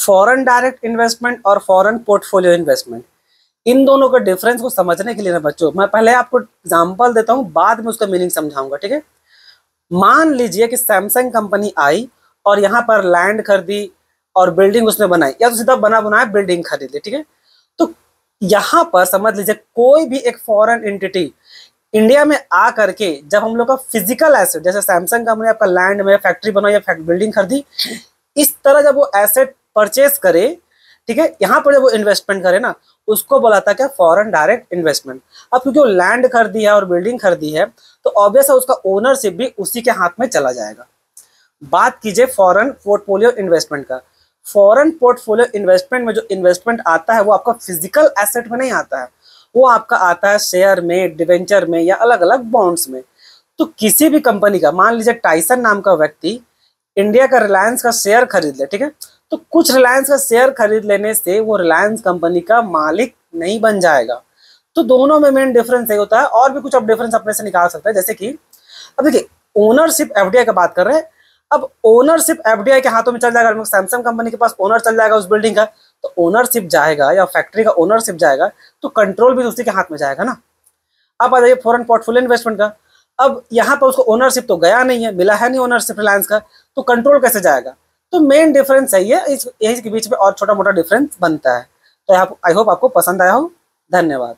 Foreign direct investment और foreign portfolio investment, इन दोनों के डिफरेंस को समझने के लिए ना बच्चों, मैं पहले आपको एग्जांपल देता हूँ, बाद में उसका मीनिंग समझाऊंगा, ठीक है। मान लीजिए कि सैमसंग कंपनी आई और यहाँ पर लैंड खरीदी और बिल्डिंग उसने बनाई, या तो सीधा बना बनाया बिल्डिंग खरीद ली, ठीक है। तो यहाँ पर समझ लीजिए कोई भी एक फॉरेन एंटिटी इंडिया में आ करके जब हम लोग का फिजिकल एसेट, जैसे सैमसंग कंपनी आपका लैंड में फैक्ट्री बनाई या बिल्डिंग खरीदी, इस तरह जब वो एसेट परचेस करे, ठीक है, यहाँ पर जब वो इन्वेस्टमेंट करे ना, उसको बोला था क्या, फॉरेन डायरेक्ट इन्वेस्टमेंट। अब क्योंकि वो लैंड खरीदी है और बिल्डिंग खरीदी है, तो ऑब्वियस है उसका ओनरशिप भी उसी के हाथ में चला जाएगा। बात कीजिए फॉरेन पोर्टफोलियो इन्वेस्टमेंट का। फॉरेन पोर्टफोलियो इन्वेस्टमेंट में जो इन्वेस्टमेंट आता है वो आपका फिजिकल एसेट में नहीं आता है, वो आपका आता है शेयर में, डिवेंचर में या अलग अलग बॉन्ड्स में। तो किसी भी कंपनी का, मान लीजिए टाइसन नाम का व्यक्ति इंडिया का रिलायंस का शेयर खरीद ले, ठीक है, तो कुछ रिलायंस का शेयर खरीद लेने से वो रिलायंस कंपनी का मालिक नहीं बन जाएगा। तो दोनों में मेन डिफरेंस यही होता है, और भी कुछ आप डिफरेंस अपने से निकाल सकते हैं, जैसे कि अब देखिए ओनरशिप एफडीआई का बात कर रहे हैं। अब ओनरशिप एफडीआई के हाथों में चल जाएगा, सैमसंग कंपनी के पास ओनर चल जाएगा उस बिल्डिंग का, तो ओनरशिप जाएगा या फैक्ट्री का ओनरशिप जाएगा, तो कंट्रोल भी उसी के हाथ में जाएगा ना। अब आ जाइए फॉरेन पोर्टफोलियो इन्वेस्टमेंट का। अब यहाँ पर उसको ओनरशिप तो गया नहीं है, मिला है नहीं ओनरशिप रिलायंस का, तो कंट्रोल कैसे जाएगा। तो मेन डिफरेंस यही है, यही के बीच में और छोटा मोटा डिफरेंस बनता है। तो आई होप आपको पसंद आया हो। धन्यवाद।